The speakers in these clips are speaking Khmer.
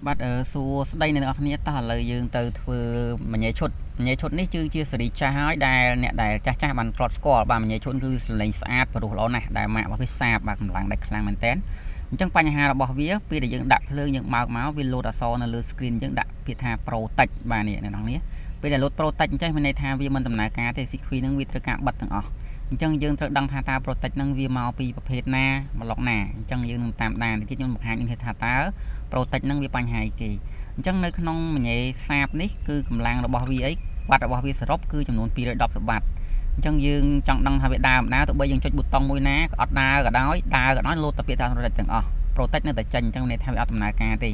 บัดสู้สได้ในออกนี้ต่อเลยยืงเตอคือมันใหญ่ชดนี่ชื่อเชียสรีจ้าให้ได้เนี่ยได้จ้าบันกรอดสกอร์บางมันใหญ่ชดคือเลยสะอาดประตูเราเนี่ยได้มาว่าพิซซ่าบางกำลังได้คลังมันเต้นจังปัญหาเราบอกวิวปีเดียวยังดับเพลิงยังมาวินโลดโซนหรือสกรีนยังดับพิธาโปรตัดบางเนี่ยในตรงนี้ปีเดียวรถโปรตัดใช่ไหมในทางวิมันตำหนักการแต่สิคุยนึงวิตรการบัดต่างออกจังยืนดังทาตาโปรตัดนั่งวิมาปีประเภทหน้ามาหลอกหน้าจังยืนตามด่านที่ยังบุกหาอินเทอร์ทาตาโปรตัดนั่งวิปัญหาอีกจังในขนมมันใหญ่ทราบนี่คือกำลังเราบอกวิไอ้วัดเราบอกวิสรบคือจำนวนปีระดับสบัดจังยืนจังดังทำเวดามนะตัวใบยังจุดบุตรตองมวยนะอดดากับน้อยโลตะเปียตาเราจังอ๋อโปรเทคนั่นแต่จังในทำอัตนาการตี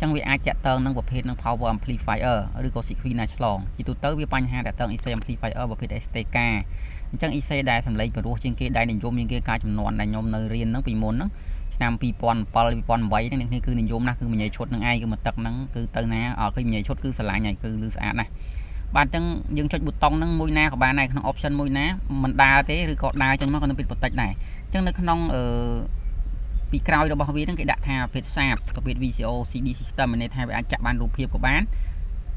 จังวิอาจจะเติมนั่งประเภทนั่ง power amplifier หรือก็สิฟีนาฉลองจิตุเตอร์วิปัญหาแต่เติม IC amplifier ประเภท STK จัง ICได้สำเร็จไปรู้จังเกได้ในโยมยังเกการจำนวนในโยมในเรียนนั่งปีมนนั่งนำปีปอนไว้นั่นนี่คือนิยมนะคือมันใหญ่ชดนั่งไอ้คือมันตักนั่งคือเติมนะคือมันใหญ่ชดคือสลายใหญ่คือลือสะอาดนะบ้านจังยังจุดบุตรตองนั่งมวยหน้าของบ้านnàyขนม option มวยหน้ามันดาเต้หรือก็ดาจังมันก็ต้องเป็นโปรเทคไหนจังในขนมปีกราวเราบอกวินั่งcái đặt thàเพชรทราบประเภท VCO CD system ในไทยไปอาจจะบ้านรูปเพียบcủaบ้าน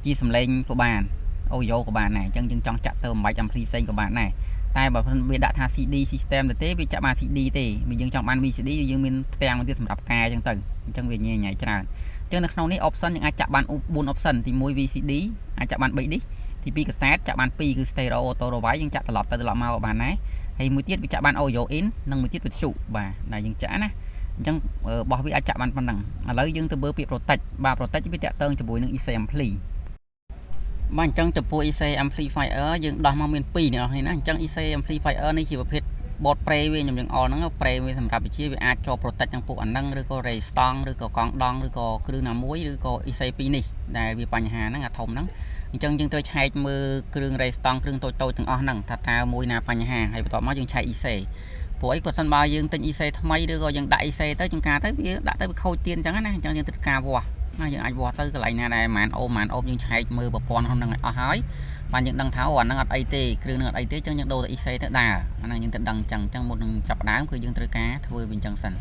จีสำเร็จcủaบ้านโอโยcủaบ้านnàyจังจังจัดเติมใบจำพลีเซนcủaบ้านnàyแต่แบบเป็นดัตทา CD system แต่เต้ไปจะมา CD เต้มียังจังบ้าน VCD ยังมีแตงมันที่สำหรับกายจังตึงจังเวียนใหญ่ๆจังจังในขนมนี้ option ยังอาจจะบ้านบุญ option ที่มวย VCD อาจจะบ้านใบดิที่ปีกับแซดจะบ้านปีคือ stereo ตัวไว้ยังจะตลอดมาของบ้านไหนให้มวยเตี้ยไปจะบ้านโอโยอินนั่งมวยเตี้ยไปสุบ่าไหนยังจะนะจังบอกวิอาจจะมันปันดังแล้วยังตัวเบอร์ปีโปรเทคบาโปรเทคจะไปแตะเติงจะบุยนึงอีเซมพลีบ้านจังจะปุยอีเซมพลีไฟยังดอกมาเมียนปีเนี่ยเห็นนะจังอีเซมพลีไฟในชีวประเภทบอดเปรย์เวียนยังอ่อนนั่งเปรย์เวียนสำหรับไปชี้วิอาจจะโปรเทคจังปุอันนั่งหรือก็เรสตองหรือก็กองดองหรือก็คลื่นน้ำมุ้ยหรือก็อีเซปีนี่ได้วิปัญหานั่งถมนั่งจังตัวใช้มือคลื่นเรสตองคลื่นโตถึงอ่อนนั่งถ้าตามวยนาปัญหาให้ต่อมายังใช้อีเซพวกไอ้คนสันบายังติงอีเซทำไมหรือก็ยังได้อีเซtớiจังการtới đã tới khâu tiền chẳng hạnจังยังติดกาวัวน่ายังไอ้วัวtới cái này này màn ômยังใช้มือแบบปอนkhông đang hái mà những đằng tháo hoàn đang ở IT kêu đang ở ITจังยังโดนอีเซtới đàนั่งยังติดดังจังmộtจับđáคือยังติดกาthôi bìnhจังสัน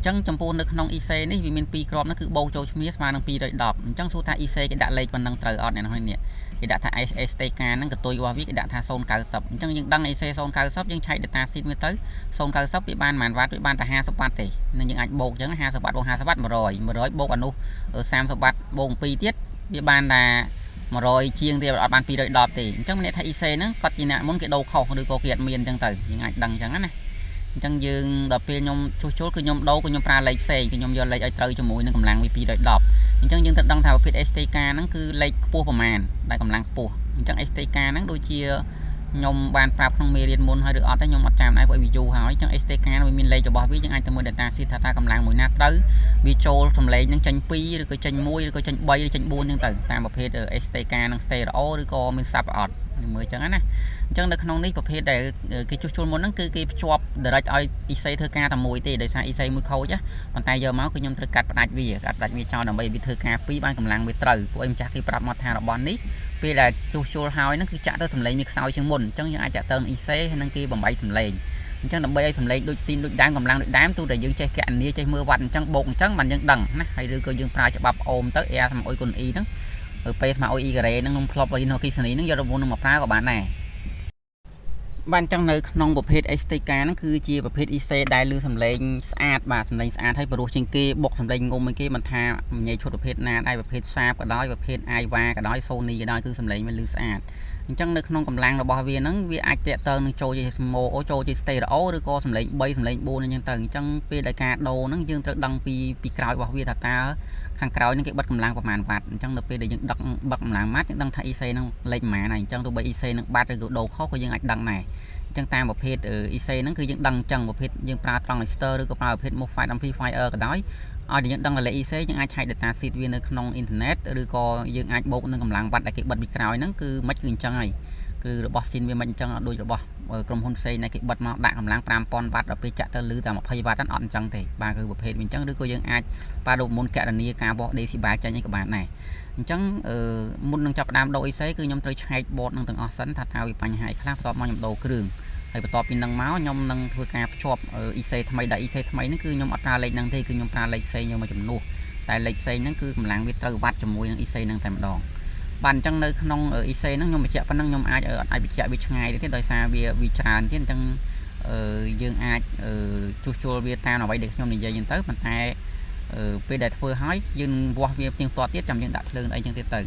จังจำปูนึกน้องอีเซนี่วิมินปีกรอบนั่นคือโบโจชมิสมาตั้งปีโดยดอกจังสู้ท่าอีเซก็ดัดเลยมันดังเตอร์ออดเนี่ยน้องเนี่ยก็ดัดท่าไอเอสเตการนั่นก็ตัวว่าวิก็ดัดท่าโซนเกาซับจังยังดังไอเซโซนเกาซับยังใช้ดัตตาซิดไม่ตื้อโซนเกาซับวิบานหมานวัดวิบานแต่5 สบัดตีนั่นยังอาจโบกจัง5 สบัดโบก5 สบัดมาร้อยโบกอนุ3 สบัดโบกปีเทียดวิบานแต่มาร้อยเชียงเดียวอดบานปีโดยดอกตีจังเนี่ยท่าอีเซนั่นก็จีน่ะมุนก็โดเข้าหรือก็เกียดเมียนจังตื่ยังอาจดังจังนั้นนะจังยืนดอกเปียยมชุดคือยมโดคือยมปลาไหลเสยคือยมยอไหลไอเตยจมูกนึงกำลังวิปีโดยดอกจังยืนตัดดังแถวเพชรเอสเตกานั่นคือไหลปูประมาณได้กำลังปูจังเอสเตกานั่นโดยเชียยมบานปราบของเมเรียนมนให้หรือออดได้ยมอัดจามได้ไปวิจูหายจังเอสเตกาโดยมินไหลจะบอกวิจังไอตัวมือเดต้าซีทาตากำลังมวยนัดตื้อวิโจสำเร็จนั่งจังปีหรือก็จังมวยหรือก็จังใบหรือจังบูนจังตื่นตามประเภทเอสเตกานั่งสเตอร์โอหรือก็มินซับออดมือจังนั้นนะจังในขนมนี้ประเภทใดกิจชุมมนนั่นคือกิจจวบเดี๋ยวเราจะเอาอีเซเธอกาทำมวยตีเดี๋ยวใส่อีเซมือเขาจ้ะวันตายเยอะมากคือยมเธอกัดปัดวีเจ้าหน่อยไปเธอกาปีบ้านกำลังไปเตยพวกเอ็มจากที่ปรับมาทางระบอนนี้ปีแรกชูหายนั่นคือจะเธอสำเร็จมีเสาเชียงมนจังยังอาจจะเติมอีเซนั่นคือบ่มใบสำเร็จจังดับใบสำเร็จโดยซีนโดยด้านกำลังโดยด้ามตัวแต่ยังใจแก่นนี้ใจมือวันจังบกจังมันยังดังนะให้ดูก็ยังปลายจะบับโอมเตอแอร์ทำโอยกุนอีนั่งไปมาโออีกระเรนั่งลงคลอบไปโนกิสนีนั่งยอดบุญมาพระกับบ้านไหนบ้านจังในขนมประเภทเอสเตกานั่นคือจีประเภทอีเซได้ลือสำเร็จสะอาดบาสำเร็จสะอาดให้ประตูชิงเกบกสำเร็จงมเกมันทาใหญ่ชุดประเภทนาได้ประเภทซาบก็ได้ประเภทไอวาก็ได้โซนีก็ได้คือสำเร็จมันลือสะอาดจังในขนมกำลังเราบอกเวียนั่งวิอาจจะเติมโจจีโมโอโจจีสเตอร์โอหรือก็สำเร็จใบสำเร็จบูนยังเติมจังปีรายการโดนั่งยังตระดังปีกลายบอกเวียตาข้างกลายนั่งเก็บบัตรกำลังประมาณวัดจังในปีเดียยังดังบัตรกำลังมัดยังดังไทยอีเซนั่งเล็กหมาไหนจังตัวใบอีเซนั่งบัตรหรือโดเข้าก็ยังอาจดังไหนจังตามประเภทอีเซนั่นคือยังดังจังประเภทยังปลาตรองสเตอร์หรือก็ปลาประเภทโมไฟดัมพลีไฟก็ได้เดี๋ยวยังดังอะไรอีเซยังอาจใช้ดัตตาซีดเวียนในขนมอินเทอร์เน็ตหรือก็ยังอาจโบกนึงกำลังบัตรได้เก็บบัตรบิกรายนั่นคือมัดกึ่งจังไงคือระบบซินเวียมันจังโดยระบบกรมฮุนเซในเก็บบัตรมาดักกำลังปรามปอนบัตรไปจะเตอร์หรือแต่มาพยาบาลนั่นอ่อนจังแต่บางคือประเภทมันจังหรือก็ยังอาจปลาดุมนแกะดันนี้การบอกเดซิบาจังยังกับบ้านไหนจังมุนนึงจับดามโดยเซคือยมเตยใช้บอดนึงถึงออสันทัดทาวิปัญหาคลาบต่อมายมโดเครื่องให้ประกอบเป็นดังเมาส์ยมนังเพื่อการชอบอีเซทำไมได้อีเซทำไมนั่นคือยมอัตราเล็กนังที่คือยมปลาเล็กเซยมมาจำนวน តែលេខផ្សេងហ្នឹងគឺកម្លាំងវាត្រូវវត្តជាមួយនឹង IC ហ្នឹងតែម្ដងបានអញ្ចឹងនៅក្នុង IC ហ្នឹងខ្ញុំបញ្ជាក់ប៉ុណ្ណឹងខ្ញុំអាចបញ្ជាក់វាឆ្ងាយទេដោយសារវាច្រើនទៀតអញ្ចឹងយើងអាចជួសជុលវាតាមអ្វីដែលខ្ញុំនិយាយអញ្ចឹងទៅប៉ុន្តែពេលដែលធ្វើហើយយើងវាស់វាទៀងទាត់ទៀតចាំយើងដាក់ភ្លើងអីអញ្ចឹងទៀតទៅ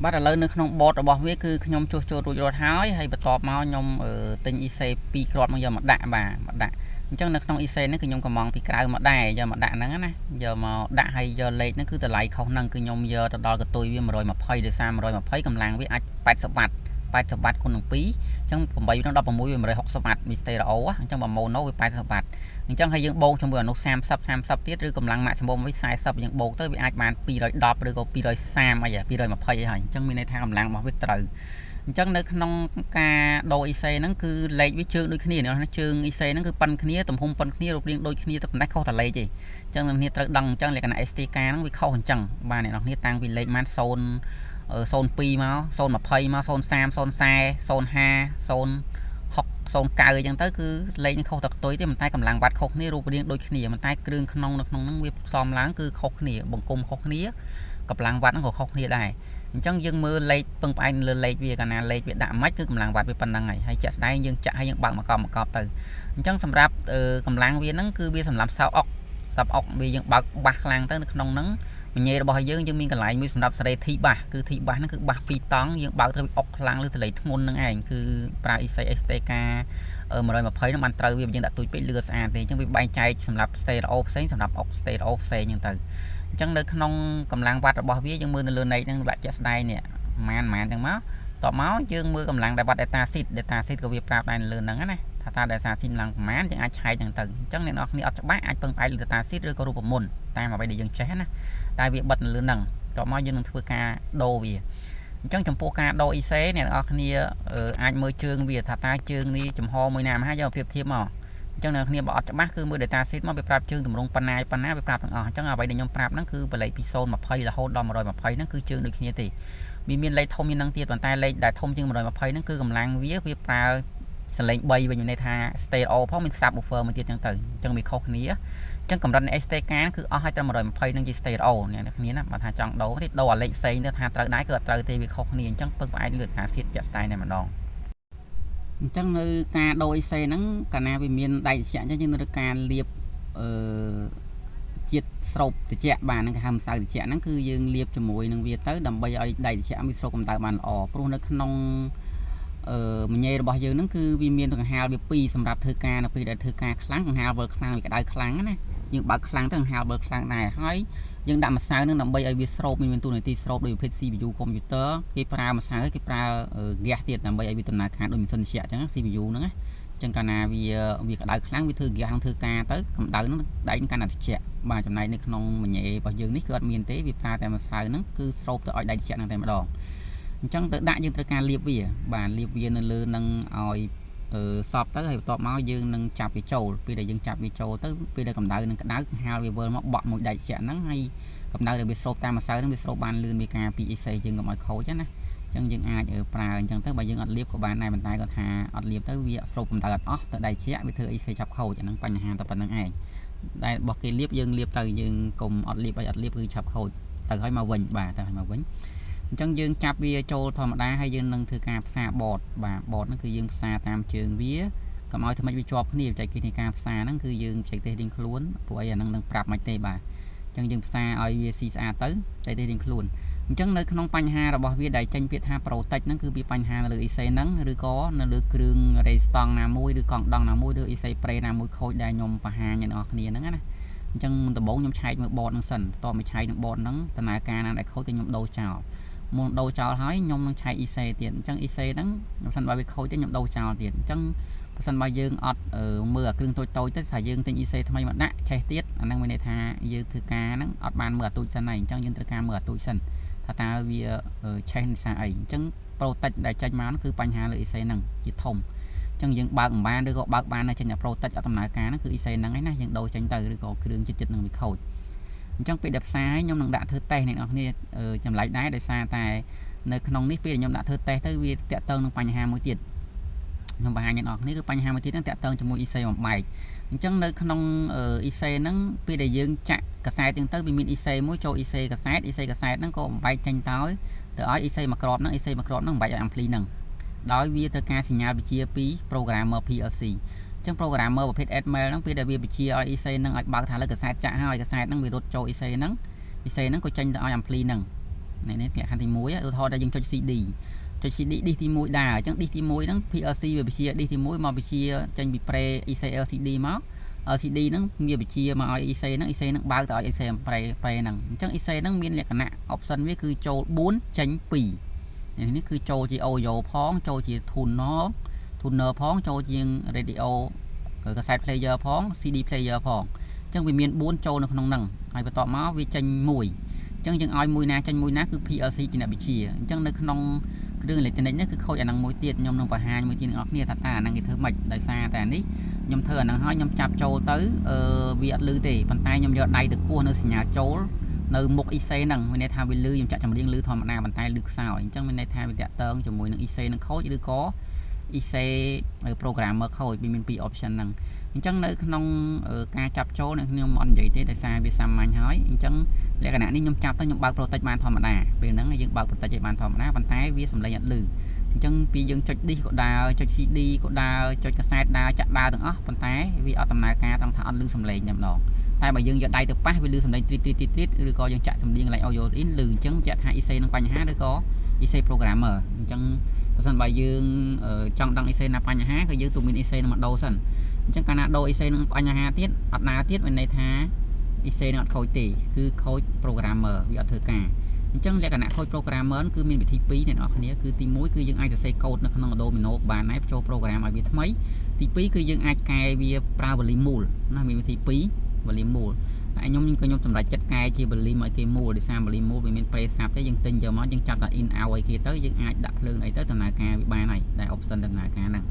បាទឥឡូវនៅក្នុង board របស់វាគឺខ្ញុំជួសជុលរួចរាល់ហើយបន្ទាប់មកខ្ញុំទិញ IC 2គ្រាប់មកយកមកដាក់បាទមកដាក់អញ្ចឹងនៅក្នុង IC នេះគឺខ្ញុំកំងពីក្រៅមកដែរយកមកដាក់ហ្នឹងណាយកមកដាក់ហើយយកលេខហ្នឹងគឺតម្លៃខុសហ្នឹងគឺខ្ញុំយកទៅដល់កតុយវា120ដោយសារ120កម្លាំងវាអាច80វ៉ាត់80វ៉ាត់គុណនឹង2អញ្ចឹង8ដល់16វា160វ៉ាត់មីស្តេរ៉ូអញ្ចឹងបើម៉ូណូវា80វ៉ាត់អញ្ចឹងហើយយើងបូកជាមួយអានោះ30ទៀតឬកម្លាំងម៉ាក់ស៊ីមុំវា40យើងបូកទៅវាអាចបាន210ឬក៏230អី220អីហើយអញ្ចឹងមានន័យថាកម្លាំងរបស់វាត្រូវអញ្ចឹងនៅក្នុងការដូរ IC ហ្នឹងគឺលេខវាជើងដូចគ្នាណាជើង IC ហ្នឹងគឺប៉ុនគ្នាទំហំប៉ុនគ្នារូបរាងដូចគ្នាតែប៉ុន្តែខុសតែលេខទេអញ្ចឹងអ្នកគ្នាត្រូវដឹងអញ្ចឹងលក្ខណៈ STK ហ្នឹងវាខុសអញ្ចឹងបាទអ្នកនរគ្នាតាំងពីលេខម៉ាន0 02មក020មក030 040 050 069អញ្ចឹងទៅគឺលេខខុសតែខ្ទុយទេប៉ុន្តែកម្លាំងវ៉ាត់ខុសគ្នារូបរាងដូចគ្នាប៉ុន្តែគ្រឿងក្នុងនៅក្នុងហ្នឹងវាផ្សំឡើងគឺខុសគ្នាបង្គំខុសគ្នាកម្លាំងវ៉ាត់ហ្នឹងក៏ខុសគ្នាដែរអញ្ចឹងយើងមើលលេខពឹងផ្អែកលើលេខវាកាលណាលេខវាដាក់មិនគឺកម្លាំងវ៉ាត់វាប៉ុណ្្នឹងហើយចាក់ស្ដែងយើងចាក់ហើយយើងបើកមកកប់ទៅអញ្ចឹងសម្រាប់កម្លាំងវាហ្នឹងគឺវាសម្រាប់សោអុកវាយើងបើកបាសខ្លាំងទៅនៅក្នុងហ្នឹងមញ៉េរបស់យើងមានកន្លែងមួយសម្រាប់សេរីធីបាសគឺធីបាសហ្នឹងគឺបាស2តង់យើងបើកទៅអុកខ្លាំងឬសេរីធ្ងន់ហ្នឹងឯងគឺប្រើ IC STK 120ហ្នឹងបានត្រូវវាយើងដាក់ទូចពេកលឿស្អាតទេអញ្ចឹងវាបែងចែកសម្រាប់ stereo ផ្សេងសម្រាប់អុក stereo ផ្សេងអញ្ចឹងទៅអញ្ចឹងនៅក្នុងកម្លាំងវ៉ាត់របស់វាយើងមើលនៅលើណេកហ្នឹងវាជាក់ស្ដែងនេះម៉ានអញ្ចឹងមកតបមកយើងមើលកម្លាំងដែលវ៉ាត់ data sheet ក៏វាប្រាប់ដែរនៅលើហ្នឹងណាថាតើ data sheet ឡើងប្រមាណយើងអាចឆែកអញ្ចឹងទៅអញ្ចឹងអ្នកនរគ្នាអត់ច្បាស់អាចពឹងផ្អែកលើ data sheet ឬក៏រូបមន្តតាមអ្វីដែលយើងចេះណាតែវាបិទនៅលើហ្នឹងតបមកយើងនឹងធ្វើការដូរវាអញ្ចឹងចំពោះការដូរ IC អ្នកនរគ្នាអាចមើលជើងវាថាតើជើងនេះចំហមួយណាមកហើយយកប្រៀបធៀបមកអញ្ចឹងអ្នកនរគ្នាបើអត់ច្បាស់គឺមើល data sheet មកវាប្រាប់ជើងតម្រងប៉ុណ្ណាវាប្រាប់ទាំងអស់អញ្ចឹងអ្វីដែលខ្ញុំប្រាប់ហ្នឹងគឺបលេខពី020រហូតដល់120ហ្នឹងគឺជើងដូចគ្នាទេវាមានលេខធំមានហ្នឹងទៀតប៉ុន្តែលេខដែលធំជាង120ហ្នឹងគឺកម្លាំងវាប្រើសលេង3វិញន័យថា stereo ផងមាន subwoofer មួយទៀតអញ្ចឹងទៅអញ្ចឹងវាខុសគ្នាអញ្ចឹងកម្រិតនៃ STK គឺអស់ឲ្យតែ120នឹងជា stereo អ្នកគ្នាណាបើថាចង់ដូរទេដូរអាលេខផ្សេងទៅថាត្រូវដែរគឺអត់ត្រូវទេវាខុសគ្នាអញ្ចឹងពឹងផ្អែកលើការសៀតចាក់ស្ដែងតែម្ដងអញ្ចឹងនៅការដូរ IC ហ្នឹងកាលណាវាមានដែកត្រជាក់អញ្ចឹងយើងត្រូវការលាបជាតិស្រូបត្រជាក់បានហ្នឹងគេហៅម្សៅត្រជាក់ហ្នឹងគឺយើងលាបជាមួយនឹងវាទៅដើម្បីឲ្យដែកត្រជាក់វាស្រូបកម្ដៅបានល្អព្រោះនៅក្នុងមញ៉េរបស់យើងហ្នឹងគឺវាមានកង្ហារវា2សម្រាប់ធ្វើការនៅពេលដែលធ្វើការខ្លាំងកង្ហារវិលខ្លាំងវាក្តៅខ្លាំងណាយើងបើកខ្លាំងទៅកង្ហារវិលខ្លាំងដែរហើយយើងដាក់ម្សៅហ្នឹងដើម្បីឲ្យវាស្រូបមានទូនាទីស្រូបដោយប្រភេទ CPU កុំព្យូទ័រគេប្រើម្សៅគេប្រើហ្គាសទៀតដើម្បីឲ្យវាដំណើរការដូចម៉ាស៊ីនត្រជាក់អញ្ចឹង CPU ហ្នឹងណាអញ្ចឹងកាលណាវាក្តៅខ្លាំងវាធ្វើហ្គាសហ្នឹងធ្វើការទៅកម្ដៅហ្នឹងដែកកាន់តែត្រជាក់បាទចំណែកនៅក្នុងមញ៉េរបស់យើងនេះគឺអត់មានទេវាប្រើតែម្សៅហ្នឹងគឺស្រូបទៅឲ្យដែកត្រជាក់ហ្នឹងតែម្ដងអញ្ចឹងទៅដាក់យើងត្រូវការលាបវាបាទលាបវានៅលើនឹងឲ្យសពទៅហើយបន្ទាប់មកយើងនឹងចាប់វាចូលពេលដែលយើងចាប់វាចូលទៅពេលដែលកម្ដៅនឹងក្តៅហាលវាវិលមកបក់មួយដែកត្រជាក់ហ្នឹងហើយកម្ដៅដែលវាស្រូបតាមម្សៅហ្នឹងវាស្រូបបានលឿនវាការពី IC យើងកុំឲ្យខូចណាអញ្ចឹងយើងអាចប្រើអញ្ចឹងទៅបើយើងអត់លាបក៏បានដែរប៉ុន្តែគាត់ថាអត់លាបទៅវាស្រូបកម្ដៅអត់អស់ទៅដែកត្រជាក់វាធ្វើ IC ចាប់ខូចអាហ្នឹងបញ្ហាតែប៉ុណ្្នឹងឯងដែលរបស់គេលាបយើងលាបទៅយើងកុំអត់លាបឲ្យអត់លាបគឺចាប់ខូចទៅឲ្យមកវិញបាទទៅឲ្យមកវិញអញ្ចឹងយើងចាប់វាចូលធម្មតាហើយយើងនឹងធ្វើការផ្សារបតបាទបតហ្នឹងគឺយើងផ្សាតាមជើងវាកុំឲ្យថ្មិចវាជាប់គ្នាបច្ចេកទេសនៃការផ្សាហ្នឹងគឺយើងបច្ចេកទេសរៀងខ្លួនព្រោះអីអាហ្នឹងនឹងប្រាប់មិនទេបាទអញ្ចឹងយើងផ្សាឲ្យវាស៊ីស្អាតទៅបច្ចេកទេសរៀងខ្លួនអញ្ចឹងនៅក្នុងបញ្ហារបស់វាដែលចេញពាក្យថា Protect ហ្នឹងគឺវាបញ្ហានៅលើ IC ហ្នឹងឬក៏នៅលើគ្រឿងរេស្តង់ណាមួយឬកង់ដង់ណាមួយឬ IC Spray ណាមួយខូចដែលខ្ញុំបង្ហាញអ្នកនរគ្នាហ្នឹងណាអញ្ចឹងដំបូងខ្ញុំឆែកមើលបតហ្នឹងសិនបន្ទាប់មកឆែកនឹងបតហ្នឹងដំណើរការណាដែលខូចគឺខ្ញុំដូរចោលមុនដូរចោលហើយខ្ញុំនឹងឆែក IC ទៀតអញ្ចឹង IC ហ្នឹងបើសិនបើវាខូចទៅខ្ញុំដូរចោលទៀតអញ្ចឹងបើសិនបើយើងអត់មើលអាគ្រឿងតូចៗទៅថាយើងទិញ IC ថ្មីមកដាក់ឆេះទៀតអាហ្នឹងមានន័យថាយើងធ្វើការហ្នឹងអត់បានមើលអាទូចសិនហើយអញ្ចឹងយើងត្រូវការមើលអាទូចសិនថាតើវាឆេះនិសាអីអញ្ចឹង Protect ដែលចេញមកគឺបញ្ហាលើ IC ហ្នឹងជាធំអញ្ចឹងយើងបើកមិនបានឬក៏បើកបានតែចេញតែ Protect អត់ដំណើរការហ្នឹងគឺ IC ហ្នឹងឯណាយើងដូរចេញទៅឬក៏គ្រឿងចិត្តនឹងវាខូចអញ្ចឹងពេលដែលផ្សាយខ្ញុំនឹងដាក់ធ្វើតេស្តអ្នកនរគ្នាចម្លែកដែរដោយសារតែនៅក្នុងនេះពេលខ្ញុំដាក់ធ្វើតេស្តទៅវាតាក់ទងនឹងបញ្ហាមួយទៀតខ្ញុំបង្ហាញអ្នកនរគ្នាគឺបញ្ហាមួយទៀតហ្នឹងតាក់ទងជាមួយ IC បំបែក អញ្ចឹងនៅក្នុង EC ហ្នឹងពេលដែលយើងចាក់កាសែតទាំងទៅវាមាន EC មួយចូល EC កាសែត EC កាសែតហ្នឹងក៏បំបែកចេញទៅឲ្យ EC មួយគ្រាប់ហ្នឹង EC មួយគ្រាប់ហ្នឹងបំបែកឲ្យ ampli ហ្នឹងដោយវាត្រូវការសញ្ញាវិជាពី programmer PLC អញ្ចឹង programmer ប្រភេទ Atmel ហ្នឹងពេលដែលវាវិជាឲ្យ EC ហ្នឹងឲ្យបើកថាលើកាសែតចាក់ហើយកាសែតហ្នឹងវារត់ចូល EC ហ្នឹង EC ហ្នឹងក៏ចេញទៅឲ្យ ampli ហ្នឹងនេះលក្ខខណ្ឌទី1ឧទាហរណ៍ថាយើងចុច CD ចុច CD ឌីសទី1ដែរអញ្ចឹងឌីសទី1ហ្នឹង PLC វាវិជាឌីសទី1មកវិជាចេញពី pre EC LCD មក LCD ហ្នឹងវាវិជាមកឲ្យ EC ហ្នឹង EC ហ្នឹងបើកទៅឲ្យ EC pre ហ្នឹងអញ្ចឹង EC ហ្នឹងមានលក្ខណៈ option វាគឺចូល4ចេញ2នេះគឺចូលជា audio ផងចូលជា tuner ផងចូលជា radio cassette player ផង CD player ផងអញ្ចឹងវាមាន4ចូលនៅក្នុងហ្នឹងហើយបន្ទាប់មកវាចេញ1អញ្ចឹងយើងឲ្យមួយណាចេញមួយណាគឺ PLC ជាអ្នកវិជាអញ្ចឹងនៅក្នុងគ្រឿងអេឡិចត្រូនិកនេះគឺខូចអាហ្នឹងមួយទៀតខ្ញុំនឹងបង្ហាញមួយទៀតអ្នកនរគ្នាថាតើអាហ្នឹងគេធ្វើម៉េចដោយសារតែនេះខ្ញុំធ្វើអាហ្នឹងហើយខ្ញុំចាប់ចូលទៅវាអត់លឺទេប៉ុន្តែខ្ញុំយកដៃទៅគោះនៅសញ្ញាចូលនៅមុខ EC ហ្នឹងមានន័យថាវាលឺខ្ញុំចាក់ចម្រៀងលឺធម្មតាប៉ុន្តែលឺខ្សោយអញ្ចឹងមានន័យថាវាតាក់ទងជាមួយនឹង EC នឹងខូចឬក៏ EC programmer ខូចវាមាន2 option ហ្នឹងអញ្ចឹងនៅក្នុងការចាប់ចូលនេះខ្ញុំអត់និយាយទេដោយសារវាសាមញ្ញហើយអញ្ចឹងលក្ខណៈនេះខ្ញុំចាប់ទៅខ្ញុំបើក protect បានធម្មតាពេលហ្នឹងយើងបើក protect ឲ្យបានធម្មតាប៉ុន្តែវាសំឡេងអត់លឺអញ្ចឹងពីយើងចុច disk ក៏ដើរចុច CD ក៏ដើរចុច cassette ដើរចាក់ដើរទាំងអស់ប៉ុន្តែវាអត់ដំណើរការត្រង់ថាអត់លឺសំឡេងតែម្ដងតែបើយើងយកដៃទៅប៉ះវាលឺសំឡេងទ្រីតឬក៏យើងចាក់សំឡេងកន្លែង audio in លឺអញ្ចឹងចាក់ថា EC នឹងបញ្ហាឬក៏ EC programmer អញ្ចឹងបើសិនបើយើងចង់ដឹង EC ណាបញ្ហាគឺយើងទូមាន EC នឹងមកដូរសិនអញ្ចឹងកាលណាដូរ EC នឹងបញ្ហាទៀតអត់ណាទៀតមានន័យថា EC នឹងអត់ខូចទេគឺខូច programmer វាអត់ធ្វើការអញ្ចឹងលក្ខណៈខូច programmer គឺមានវិធី2អ្នកនរគ្នាគឺទី1គឺយើងអាចសរសេរកូដនៅក្នុង Arduino បានដែរចូល program ឲ្យវាថ្មីទី2គឺយើងអាចកែវាប្រើ volume មូលណាមានវិធី2 volume មូលតែខ្ញុំសម្រេចចិត្តកែជា volume ឲ្យគេមូលដោយសារ volume មូលវាមាន pre ស្រាប់ទេយើងទិញយកមកយើងចាប់តែ in out ឲ្យគេទៅយើងអាចដាក់ភ្លើងអីទៅដំណើរការវាបានហើយតែ option ដំណើរការហ្នឹង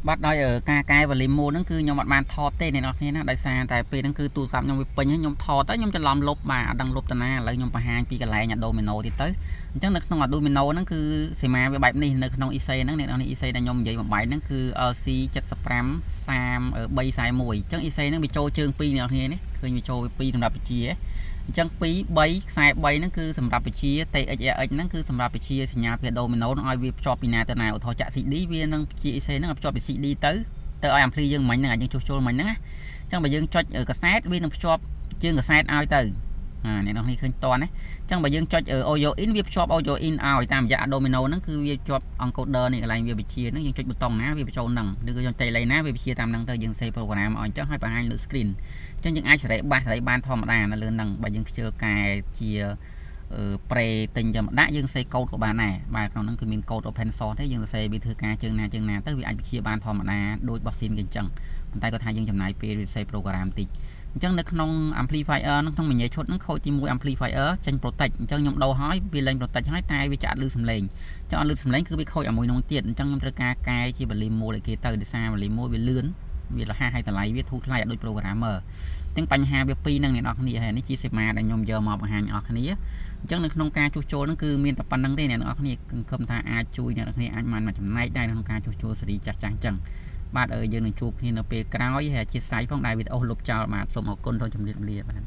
បាត់ដោយការកែ volume មូលហ្នឹងគឺខ្ញុំអត់បានថតទេអ្នកនរគ្នាណាដោយសារតែពេលហ្នឹងគឺទូរស័ព្ទខ្ញុំវាពេញហើយខ្ញុំថតទៅខ្ញុំច្រឡំលុបបាទអត់ដឹងលុបទៅណាឥឡូវខ្ញុំបង្ហាញពីកន្លែង Arduino ទៀតទៅអញ្ចឹងនៅក្នុង Arduino ហ្នឹងគឺសីមាវាបែបនេះនៅក្នុង EC ហ្នឹងអ្នកនរគ្នា EC ដែលខ្ញុំនិយាយបំបែកហ្នឹងគឺ LC 75 341អញ្ចឹង EC ហ្នឹងវាចូលជើង2អ្នកនរគ្នានេះឃើញវាចូល2សម្រាប់វិជាអញ្ចឹង2 3ខ្សែ3ហ្នឹងគឺសម្រាប់វិជា TX RX ហ្នឹងគឺសម្រាប់វិជាសញ្ញាពី Arduino នឹងឲ្យវាភ្ជាប់ពីណាទៅណាឧទាហរណ៍ចាក់ CD វានឹងវិជា EC ហ្នឹងឲ្យភ្ជាប់ពី CD ទៅឲ្យ ampli យើងមិញហ្នឹងអាចយើងជួសជុលមិញហ្នឹងណាអញ្ចឹងបើយើងចុចកាសែតវានឹងភ្ជាប់ជើងកាសែតឲ្យទៅអ្នកនរគ្នាឃើញតន់ណាអញ្ចឹងបើយើងចុច audio in វាភ្ជាប់ audio in ឲ្យតាមរយៈ Arduino ហ្នឹងគឺវាជាប់ encoder នេះកន្លែងវាវិជាហ្នឹងយើងចុចប៊ូតុងណាវាបញ្ចូលហ្នឹងឬក៏យើងតេឡេណាវាវិជាតាមហ្នឹងទៅយើងសេ program ឲ្យអញ្ចឹងឲ្យបង្ហាញលើ screen អញ្ចឹងយើងអាចសេរីបាសសេរីបានធម្មតានៅលើហ្នឹងបើយើងខ្ជិលកែជាប្រេទិញចាំដាក់យើងសេកូដក៏បានដែរបាទក្នុងហ្នឹងគឺមានកូដ open source ទេយើងសរសេរវាធ្វើការជើងណាទៅវាអាចវិជាបានធម្មតាដូចបោះស៊ីនគេអញ្ចឹងប៉ុន្តែគាត់ថាយើងចំណាយពេលវាសេ program តិចអញ្ចឹងនៅក្នុង amplifier ក្នុងមញ៉េឈុតហ្នឹងខូចទី1 amplifier ចេញ protect អញ្ចឹងខ្ញុំដូរឲ្យវាលេង protect ឲ្យតែវាចាក់លឺសំឡេងអញ្ចឹងអត់លឺសំឡេងគឺវាខូចឲ្យមួយនោះទៀតអញ្ចឹងខ្ញុំត្រូវការកែជា volume មូលឲ្យគេទៅដោយសារ volume មូលវាលឿនវារហ័សហើយតម្លៃវាធូរថ្លៃអត់ដូច programmer អញ្ចឹងបញ្ហាវា2ហ្នឹងអ្នកនរគ្នាហើយនេះជាសេមាដែលខ្ញុំយកមកបង្ហាញអ្នកនរគ្នាអញ្ចឹងនៅក្នុងការជួសជុលហ្នឹងគឺមានតែប៉ុណ្្នឹងទេអ្នកនរគ្នាគិតថាអាចជួយអ្នកនរគ្នាអាចបានមកចំណែកដែរក្នុងការជួសជុលស៊េរីចាស់អញ្ចឹងបាទយើងនឹងជួបគ្នានៅពេលក្រោយហើយអធិស្ឋានផងដែលវីដេអូលុបចោលបាទសូមអរគុណសូមជម្រាបលាបាទ